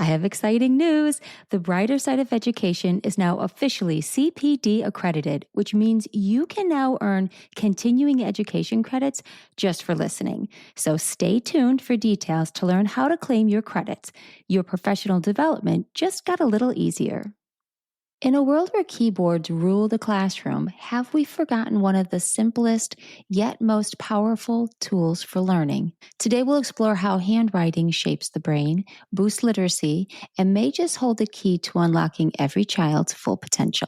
I have exciting news. The Brighter Side of Education is now officially CPD accredited, which means you can now earn continuing education credits just for listening. So stay tuned for details to learn how to claim your credits. Your professional development just got a little easier. In a world where keyboards rule the classroom, have we forgotten one of the simplest yet most powerful tools for learning? Today we'll explore how handwriting shapes the brain, boosts literacy, and may just hold the key to unlocking every child's full potential.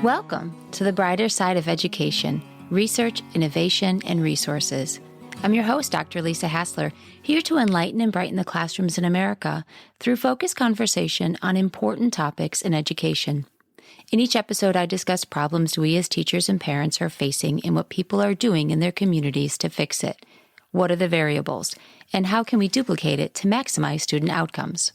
Welcome to the Brighter Side of Education. Research, innovation, and resources. I'm your host, Dr. Lisa Hassler, here to enlighten and brighten the classrooms in America through focused conversation on important topics in education. In each episode, I discuss problems we as teachers and parents are facing and what people are doing in their communities to fix it. What are the variables, and how can we duplicate it to maximize student outcomes?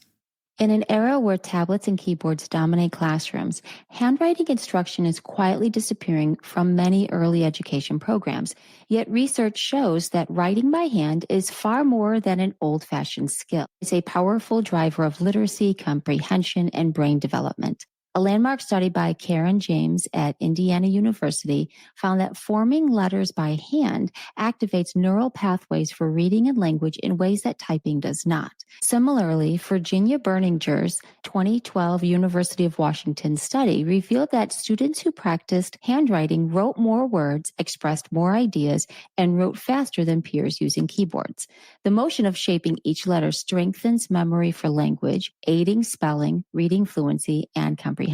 In an era where tablets and keyboards dominate classrooms, handwriting instruction is quietly disappearing from many early education programs. Yet research shows that writing by hand is far more than an old-fashioned skill. It's a powerful driver of literacy, comprehension, and brain development. A landmark study by Karen James at Indiana University found that forming letters by hand activates neural pathways for reading and language in ways that typing does not. Similarly, Virginia Berninger's 2012 University of Washington study revealed that students who practiced handwriting wrote more words, expressed more ideas, and wrote faster than peers using keyboards. The motion of shaping each letter strengthens memory for language, aiding spelling, reading fluency, and comprehension.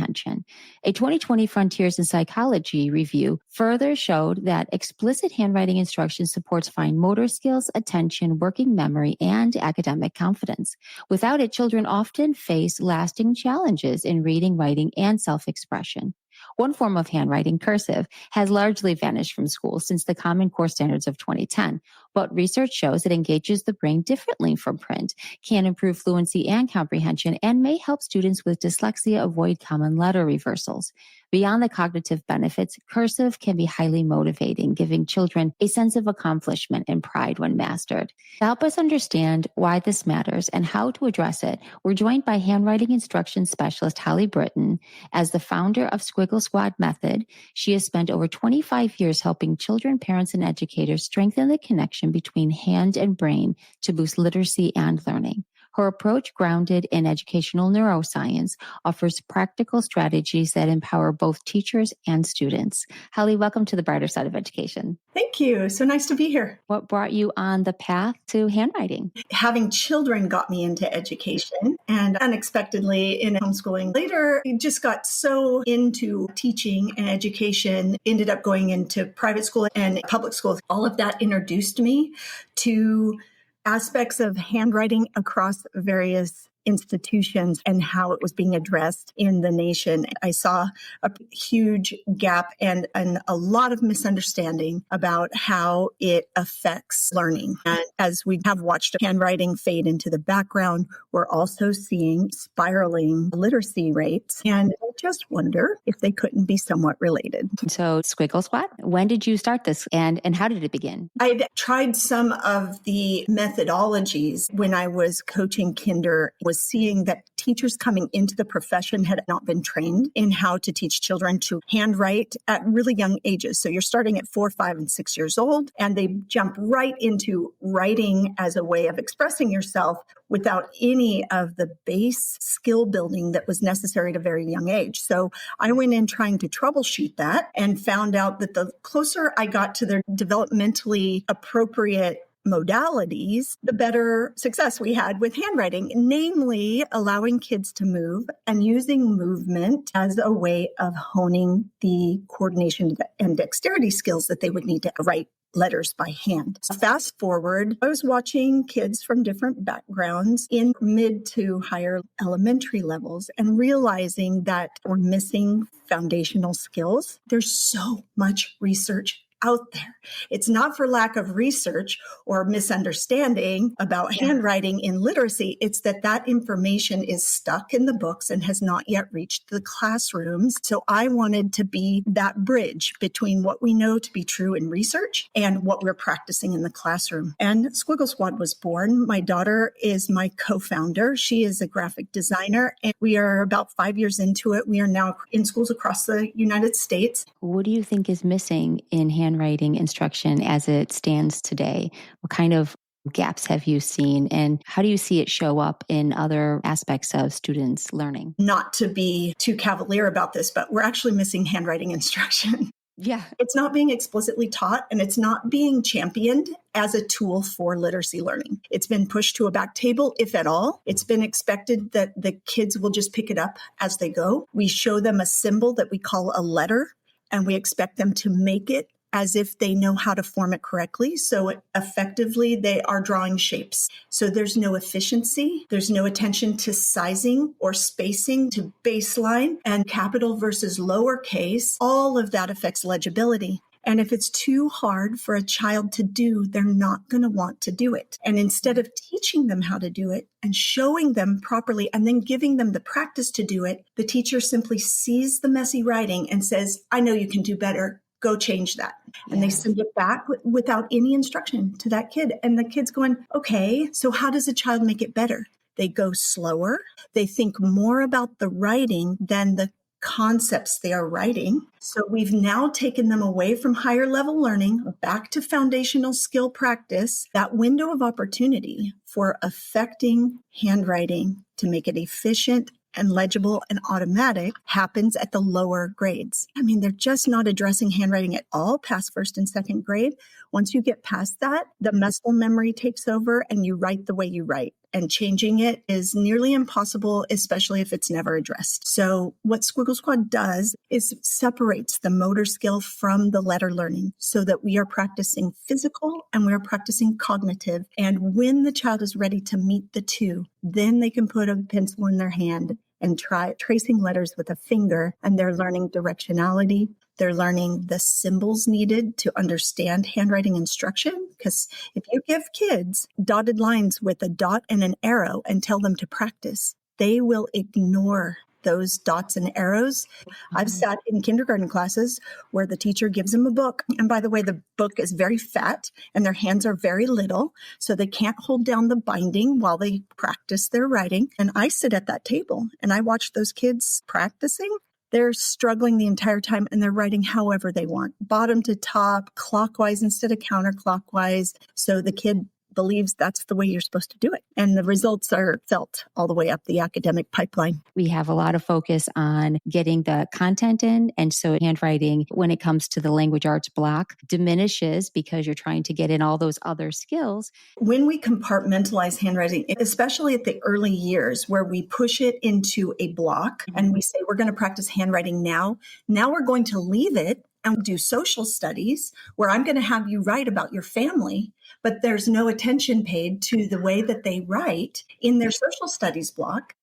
A 2020 Frontiers in Psychology review further showed that explicit handwriting instruction supports fine motor skills, attention, working memory, and academic confidence. Without it, children often face lasting challenges in reading, writing, and self-expression. One form of handwriting, cursive, has largely vanished from schools since the Common Core standards of 2010, but research shows it engages the brain differently from print, can improve fluency and comprehension, and may help students with dyslexia avoid common letter reversals. Beyond the cognitive benefits, cursive can be highly motivating, giving children a sense of accomplishment and pride when mastered. To help us understand why this matters and how to address it, we're joined by handwriting instruction specialist Holly Britton. As the founder of Squiggle Squad Method, she has spent over 25 years helping children, parents, and educators strengthen the connection between hand and brain to boost literacy and learning. Her approach, grounded in educational neuroscience, offers practical strategies that empower both teachers and students. Holly, welcome to the Brighter Side of Education. Thank you. So nice to be here. What brought you on the path to handwriting? Having children got me into education, and unexpectedly in homeschooling later, I just got so into teaching and education, ended up going into private school and public school. All of that introduced me to aspects of handwriting across various institutions and how it was being addressed in the nation. I saw a huge gap and a lot of misunderstanding about how it affects learning. And as we have watched handwriting fade into the background, we're also seeing spiraling literacy rates. And I just wonder if they couldn't be somewhat related. So Squiggle Squad, when did you start this and how did it begin? I'd tried some of the methodologies when I was coaching kinder, was seeing that teachers coming into the profession had not been trained in how to teach children to handwrite at really young ages. So you're starting at 4, 5, and 6 years old, and they jump right into writing as a way of expressing yourself without any of the base skill building that was necessary at a very young age. So I went in trying to troubleshoot that and found out that the closer I got to their developmentally appropriate modalities, the better success we had with handwriting, namely allowing kids to move and using movement as a way of honing the coordination and dexterity skills that they would need to write letters by hand. So fast forward, I was watching kids from different backgrounds in mid to higher elementary levels and realizing that we're missing foundational skills. There's so much research out there. It's not for lack of research or misunderstanding about handwriting in literacy. It's that information is stuck in the books and has not yet reached the classrooms. So I wanted to be that bridge between what we know to be true in research and what we're practicing in the classroom. And Squiggle Squad was born. My daughter is my co-founder. She is a graphic designer, and we are about 5 years into it. We are now in schools across the United States. What do you think is missing in handwriting instruction as it stands today? What kind of gaps have you seen, and how do you see it show up in other aspects of students' learning? Not to be too cavalier about this, but we're actually missing handwriting instruction. Yeah. It's not being explicitly taught, and it's not being championed as a tool for literacy learning. It's been pushed to a back table, if at all. It's been expected that the kids will just pick it up as they go. We show them a symbol that we call a letter, and we expect them to make it as if they know how to form it correctly. So effectively, they are drawing shapes. So there's no efficiency. There's no attention to sizing or spacing, to baseline and capital versus lowercase. All of that affects legibility. And if it's too hard for a child to do, they're not going to want to do it. And instead of teaching them how to do it and showing them properly and then giving them the practice to do it, the teacher simply sees the messy writing and says, I know you can do better. Go change that. And they send it back without any instruction to that kid. And the kid's going, okay, so how does a child make it better? They go slower. They think more about the writing than the concepts they are writing. So we've now taken them away from higher level learning, back to foundational skill practice. That window of opportunity for affecting handwriting to make it efficient and legible and automatic happens at the lower grades. I mean, they're just not addressing handwriting at all past first and second grade. Once you get past that, the muscle memory takes over and you write the way you write. And changing it is nearly impossible, especially if it's never addressed. So what Squiggle Squad does is separates the motor skill from the letter learning so that we are practicing physical and we are practicing cognitive. And when the child is ready to meet the two, then they can put a pencil in their hand and try tracing letters with a finger, and they're learning directionality. They're learning the symbols needed to understand handwriting instruction. Because if you give kids dotted lines with a dot and an arrow and tell them to practice, they will ignore those dots and arrows. I've sat in kindergarten classes where the teacher gives them a book. And by the way, the book is very fat and their hands are very little, so they can't hold down the binding while they practice their writing. And I sit at that table and I watch those kids practicing. They're struggling the entire time and they're writing however they want, bottom to top, clockwise instead of counterclockwise. So the kid believes that's the way you're supposed to do it. And the results are felt all the way up the academic pipeline. We have a lot of focus on getting the content in. And so handwriting, when it comes to the language arts block, diminishes because you're trying to get in all those other skills. When we compartmentalize handwriting, especially at the early years where we push it into a block and we say, we're going to practice handwriting now we're going to leave it and do social studies where I'm going to have you write about your family, but there's no attention paid to the way that they write in their social studies block,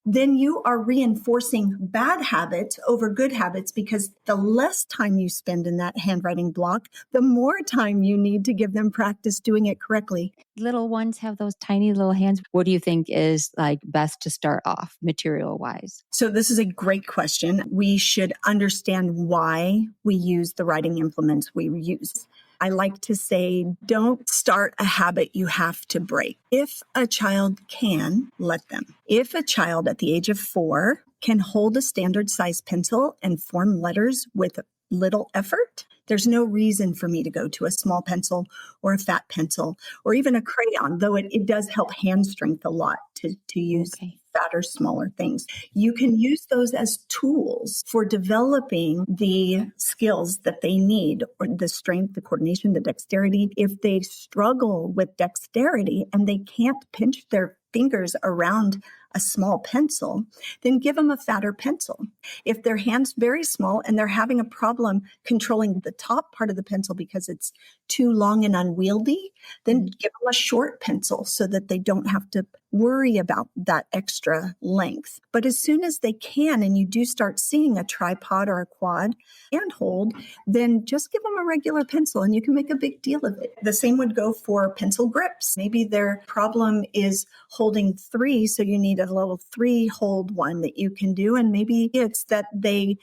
then you are reinforcing bad habits over good habits, because the less time you spend in that handwriting block, the more time you need to give them practice doing it correctly. Little ones have those tiny little hands. What do you think is like best to start off material wise? So this is a great question. We should understand why we use the writing implements we use. I like to say, don't start a habit you have to break. If a child can, let them. If a child at the age of 4 can hold a standard size pencil and form letters with little effort, there's no reason for me to go to a small pencil or a fat pencil or even a crayon, though it does help hand strength a lot to use fatter, smaller things. You can use those as tools for developing the skills that they need, or the strength, the coordination, the dexterity. If they struggle with dexterity and they can't pinch their fingers around a small pencil, then give them a fatter pencil. If their hand's very small and they're having a problem controlling the top part of the pencil because it's too long and unwieldy, then give them a short pencil so that they don't have to worry about that extra length. But as soon as they can, and you do start seeing a tripod or a quad handhold, then just give them a regular pencil and you can make a big deal of it. The same would go for pencil grips. Maybe their problem is holding 3, so you need a level 3 hold one that you can do. And maybe it's that they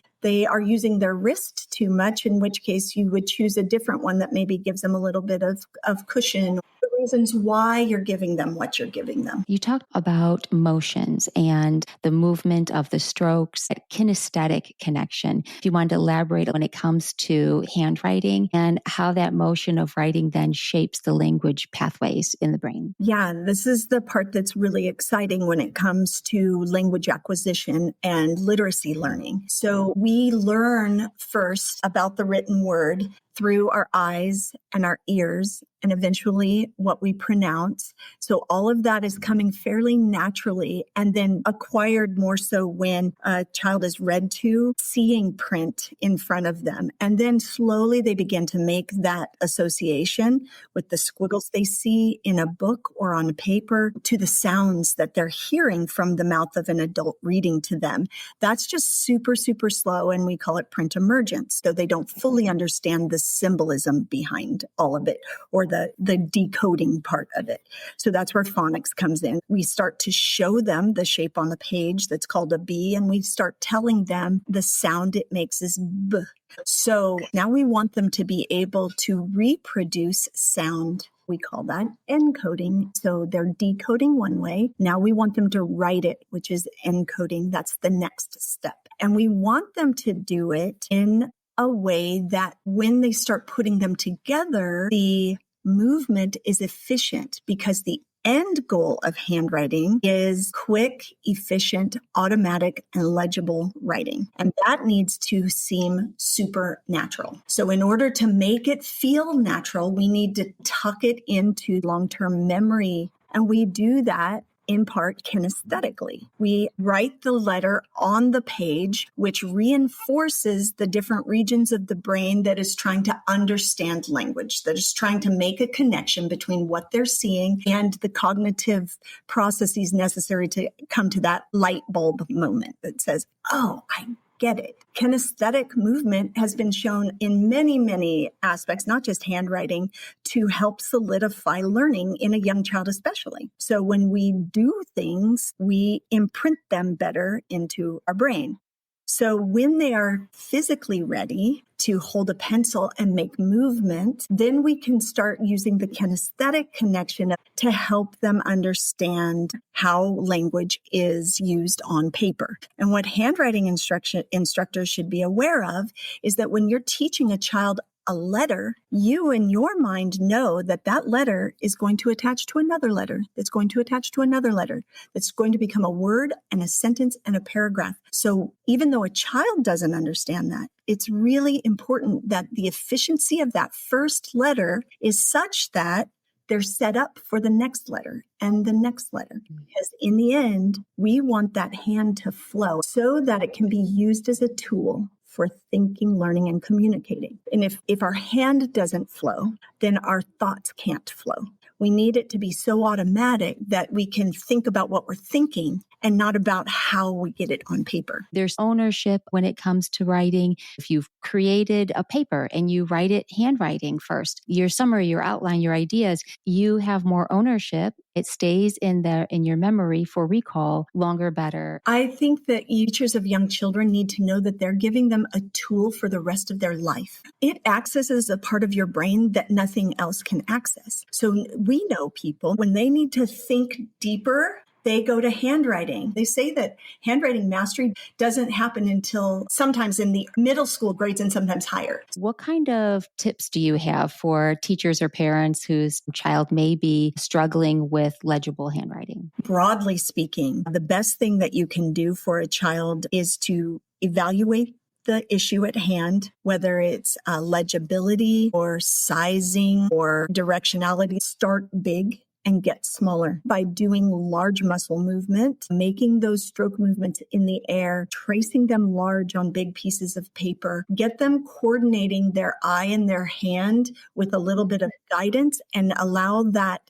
are using their wrist too much, in which case you would choose a different one that maybe gives them a little bit of cushion. The reasons why you're giving them what you're giving them. You talked about motions and the movement of the strokes, that kinesthetic connection. If you wanted to elaborate when it comes to handwriting and how that motion of writing then shapes the language pathways in the brain. Yeah, this is the part that's really exciting when it comes to language acquisition and literacy learning. So we learn first about the written word through our eyes and our ears, and eventually what we pronounce. So all of that is coming fairly naturally and then acquired more so when a child is read to, seeing print in front of them. And then slowly they begin to make that association with the squiggles they see in a book or on paper to the sounds that they're hearing from the mouth of an adult reading to them. That's just super, super slow, and we call it print emergence. So they don't fully understand the symbolism behind all of it, or the decoding part of it. So that's where phonics comes in. We start to show them the shape on the page that's called a B, and we start telling them the sound it makes is B. So now we want them to be able to reproduce sound. We call that encoding. So they're decoding one way. Now we want them to write it, which is encoding. That's the next step. And we want them to do it in a way that when they start putting them together, the movement is efficient, because the end goal of handwriting is quick, efficient, automatic, and legible writing. And that needs to seem super natural. So in order to make it feel natural, we need to tuck it into long-term memory. And we do that in part kinesthetically. We write the letter on the page, which reinforces the different regions of the brain that is trying to understand language, that is trying to make a connection between what they're seeing and the cognitive processes necessary to come to that light bulb moment that says, oh, I get it. Kinesthetic movement has been shown in many, many aspects, not just handwriting, to help solidify learning in a young child especially. So when we do things, we imprint them better into our brain. So when they are physically ready to hold a pencil and make movement, then we can start using the kinesthetic connection to help them understand how language is used on paper. And what handwriting instructors should be aware of is that when you're teaching a child a letter, you in your mind know that that letter is going to attach to another letter, that's going to attach to another letter, that's going to become a word and a sentence and a paragraph. So even though a child doesn't understand that, it's really important that the efficiency of that first letter is such that they're set up for the next letter and the next letter. Because in the end, we want that hand to flow so that it can be used as a tool for thinking, learning, and communicating. And if our hand doesn't flow, then our thoughts can't flow. We need it to be so automatic that we can think about what we're thinking and not about how we get it on paper. There's ownership when it comes to writing. If you've created a paper and you write it handwriting first, your summary, your outline, your ideas, you have more ownership. It stays in your memory for recall longer, better. I think that teachers of young children need to know that they're giving them a tool for the rest of their life. It accesses a part of your brain that nothing else can access. So we know people, when they need to think deeper, they go to handwriting. They say that handwriting mastery doesn't happen until sometimes in the middle school grades and sometimes higher. What kind of tips do you have for teachers or parents whose child may be struggling with legible handwriting? Broadly speaking, the best thing that you can do for a child is to evaluate the issue at hand, whether it's legibility or sizing or directionality. Start big and get smaller by doing large muscle movement, making those stroke movements in the air, tracing them large on big pieces of paper, get them coordinating their eye and their hand with a little bit of guidance, and allow that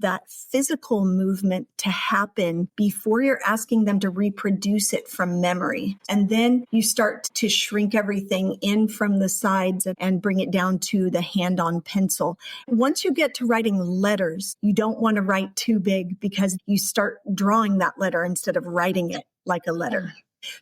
that physical movement to happen before you're asking them to reproduce it from memory. And then you start to shrink everything in from the sides and bring it down to the hand on pencil. Once you get to writing letters, you don't want to write too big because you start drawing that letter instead of writing it like a letter.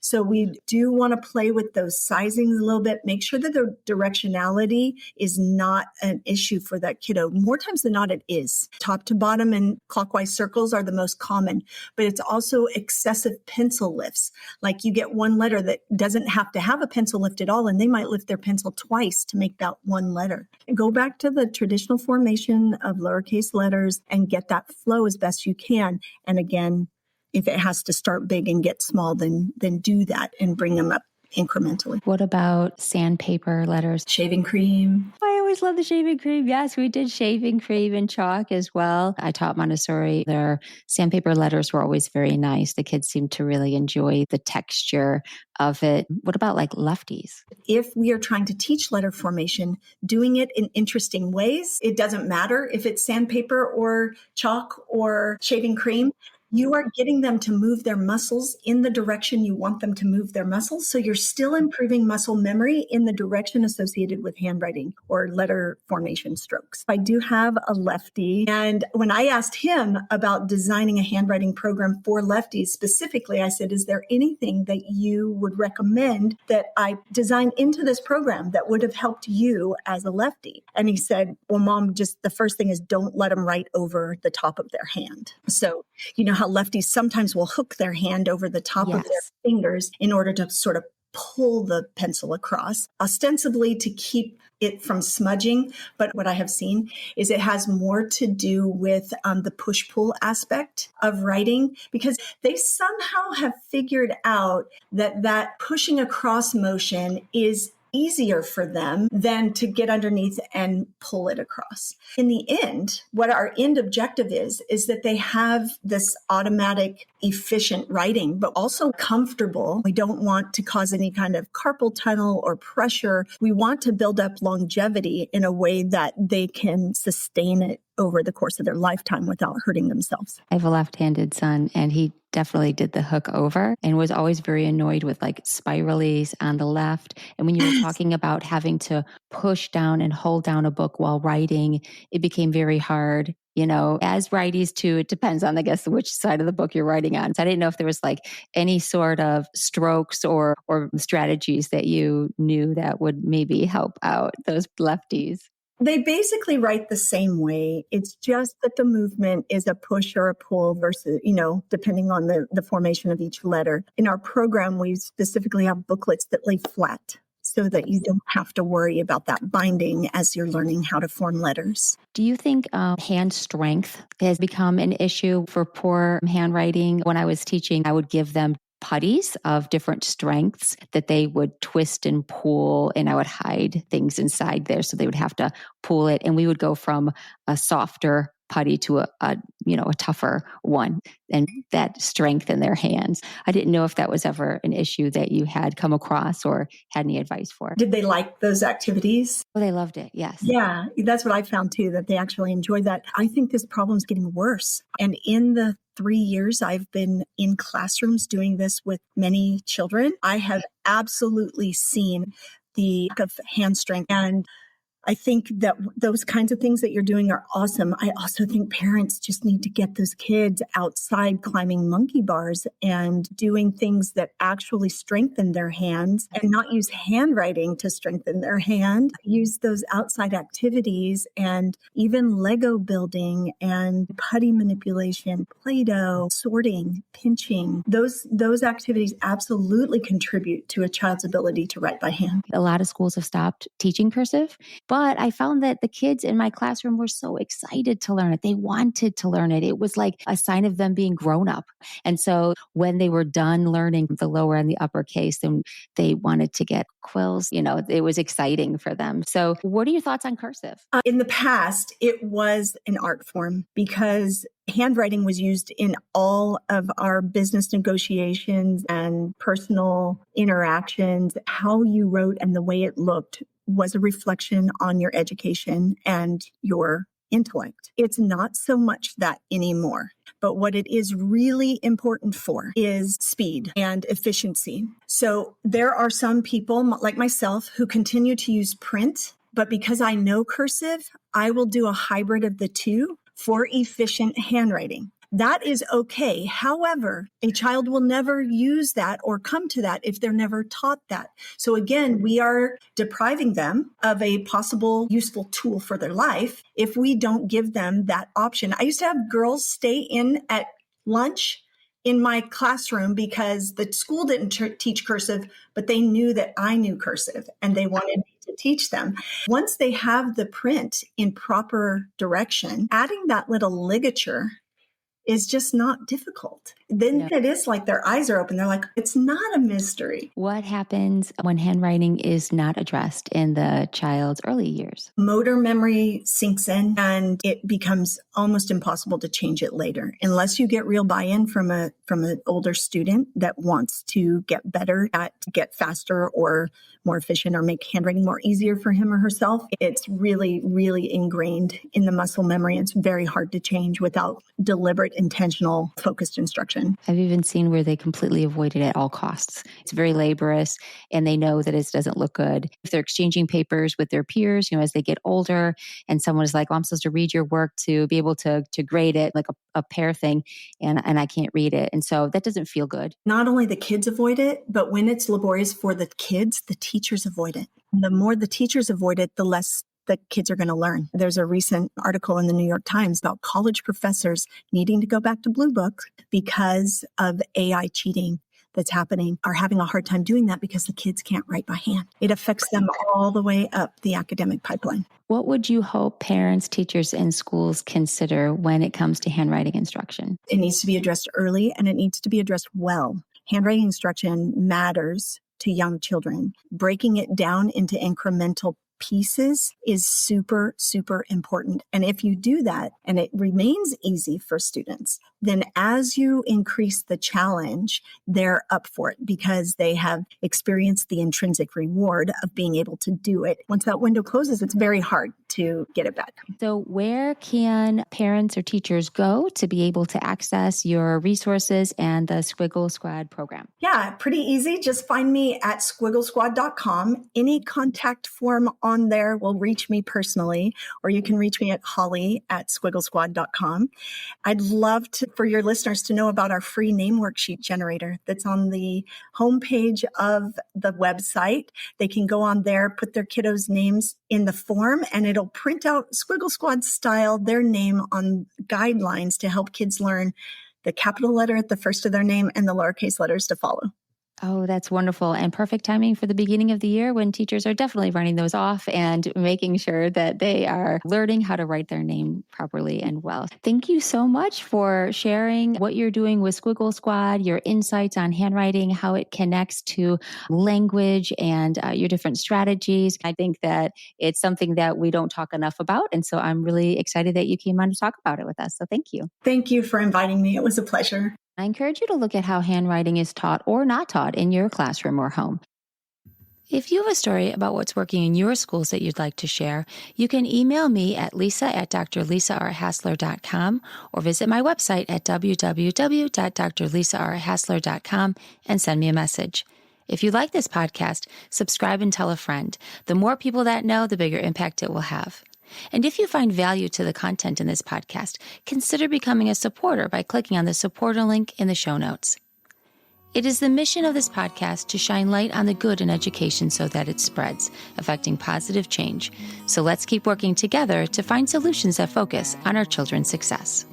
So we do want to play with those sizings a little bit, make sure that the directionality is not an issue for that kiddo. More times than not, it is. Top to bottom and clockwise circles are the most common, but it's also excessive pencil lifts. Like you get one letter that doesn't have to have a pencil lift at all, and they might lift their pencil twice to make that one letter. Go back to the traditional formation of lowercase letters and get that flow as best you can. And again, if it has to start big and get small, then do that and bring them up incrementally. What about sandpaper letters? Shaving cream. I always love the shaving cream. Yes, we did shaving cream and chalk as well. I taught Montessori. Their sandpaper letters were always very nice. The kids seemed to really enjoy the texture of it. What about like lefties? If we are trying to teach letter formation, doing it in interesting ways, it doesn't matter if it's sandpaper or chalk or shaving cream. You are getting them to move their muscles in the direction you want them to move their muscles. So you're still improving muscle memory in the direction associated with handwriting or letter formation strokes. I do have a lefty. And when I asked him about designing a handwriting program for lefties specifically, I said, is there anything that you would recommend that I design into this program that would have helped you as a lefty? And he said, well, Mom, just the first thing is don't let them write over the top of their hand. So, you know how lefties sometimes will hook their hand over the top of their fingers in order to sort of pull the pencil across, ostensibly to keep it from smudging. But what I have seen is it has more to do with the push-pull aspect of writing, because they somehow have figured out that pushing across motion is easier for them than to get underneath and pull it across. In the end, what our end objective is that they have this automatic, efficient writing, but also comfortable. We don't want to cause any kind of carpal tunnel or pressure. We want to build up longevity in a way that they can sustain it over the course of their lifetime without hurting themselves. I have a left-handed son, and he definitely did the hook over and was always very annoyed with like spiralies on the left. And when you were talking about having to push down and hold down a book while writing, it became very hard. You know, as righties too, it depends on, I guess, which side of the book you're writing on. So I didn't know if there was like any sort of strokes or strategies that you knew that would maybe help out those lefties. They basically write the same way. It's just that the movement is a push or a pull versus, depending on the formation of each letter. In our program, we specifically have booklets that lay flat so that you don't have to worry about that binding as you're learning how to form letters. Do you think hand strength has become an issue for poor handwriting? When I was teaching, I would give them putties of different strengths that they would twist and pull, and I would hide things inside there so they would have to pull it. And we would go from a softer putty to a tougher one, and that strength in their hands. I didn't know if that was ever an issue that you had come across or had any advice for. Did they like those activities? Oh, they loved it. Yes. Yeah, that's what I found too, that they actually enjoyed that. I think this problem's getting worse. And in the 3 years I've been in classrooms doing this with many children, I have absolutely seen the lack of hand strength. And I think that those kinds of things that you're doing are awesome. I also think parents just need to get those kids outside climbing monkey bars and doing things that actually strengthen their hands, and not use handwriting to strengthen their hand. Use those outside activities, and even Lego building and putty manipulation, Play-Doh, sorting, pinching. Those activities absolutely contribute to a child's ability to write by hand. A lot of schools have stopped teaching cursive, but I found that the kids in my classroom were so excited to learn it. They wanted to learn it. It was like a sign of them being grown up. And so when they were done learning the lower and the uppercase, then they wanted to get quills. It was exciting for them. So what are your thoughts on cursive? In the past, it was an art form because handwriting was used in all of our business negotiations and personal interactions. How you wrote and the way it looked was a reflection on your education and your intellect. It's not so much that anymore. But what it is really important for is speed and efficiency. So there are some people like myself who continue to use print, but because I know cursive, I will do a hybrid of the two for efficient handwriting. That is okay. However, a child will never use that or come to that if they're never taught that. So again, we are depriving them of a possible useful tool for their life if we don't give them that option. I used to have girls stay in at lunch in my classroom because the school didn't teach cursive, but they knew that I knew cursive and they wanted me to teach them. Once they have the print in proper direction, adding that little ligature is just not difficult. Then it is like their eyes are open. They're like, it's not a mystery. What happens when handwriting is not addressed in the child's early years? Motor memory sinks in and it becomes almost impossible to change it later unless you get real buy-in from an older student that wants to get better at get faster or more efficient or make handwriting more easier for him or herself. It's really, really ingrained in the muscle memory. It's very hard to change without deliberate, intentional, focused instruction. I've even seen where they completely avoid it at all costs. It's very laborious and they know that it doesn't look good. If they're exchanging papers with their peers, as they get older and someone is like, well, I'm supposed to read your work to be able to grade it, like a pair thing, and I can't read it. And so that doesn't feel good. Not only the kids avoid it, but when it's laborious for the kids, the teachers avoid it. And the more the teachers avoid it, the less the kids are going to learn. There's a recent article in the New York Times about college professors needing to go back to Blue Book because of AI cheating that's happening, are having a hard time doing that because the kids can't write by hand. It affects them all the way up the academic pipeline. What would you hope parents, teachers, and schools consider when it comes to handwriting instruction? It needs to be addressed early and it needs to be addressed well. Handwriting instruction matters to young children. Breaking it down into incremental pieces is super, super important. And if you do that and it remains easy for students, then as you increase the challenge, they're up for it because they have experienced the intrinsic reward of being able to do it. Once that window closes, it's very hard to get it back. So where can parents or teachers go to be able to access your resources and the Squiggle Squad program? Yeah, pretty easy. Just find me at squigglesquad.com. Any contact form on there will reach me personally, or you can reach me at holly@squigglesquad.com. I'd love for your listeners to know about our free name worksheet generator that's on the homepage of the website. They can go on there, put their kiddos' names in the form, and it'll print out Squiggle Squad style their name on guidelines to help kids learn the capital letter at the first of their name and the lowercase letters to follow. Oh, that's wonderful. And perfect timing for the beginning of the year when teachers are definitely running those off and making sure that they are learning how to write their name properly and well. Thank you so much for sharing what you're doing with Squiggle Squad, your insights on handwriting, how it connects to language and your different strategies. I think that it's something that we don't talk enough about. And so I'm really excited that you came on to talk about it with us. So thank you. Thank you for inviting me. It was a pleasure. I encourage you to look at how handwriting is taught or not taught in your classroom or home. If you have a story about what's working in your schools that you'd like to share, you can email me at lisa@drlisarhassler.com or visit my website at www.drlisarhassler.com and send me a message. If you like this podcast, subscribe and tell a friend. The more people that know, the bigger impact it will have. And if you find value to the content in this podcast, consider becoming a supporter by clicking on the supporter link in the show notes. It is the mission of this podcast to shine light on the good in education so that it spreads, affecting positive change. So let's keep working together to find solutions that focus on our children's success.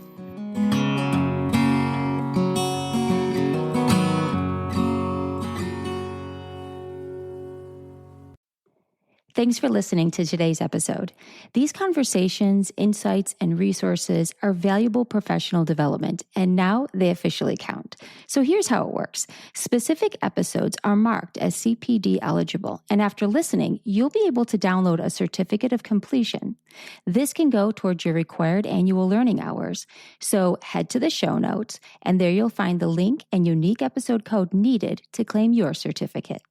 Thanks for listening to today's episode. These conversations, insights, and resources are valuable professional development, and now they officially count. So here's how it works. Specific episodes are marked as CPD eligible, and after listening, you'll be able to download a certificate of completion. This can go towards your required annual learning hours. So head to the show notes, and there you'll find the link and unique episode code needed to claim your certificate.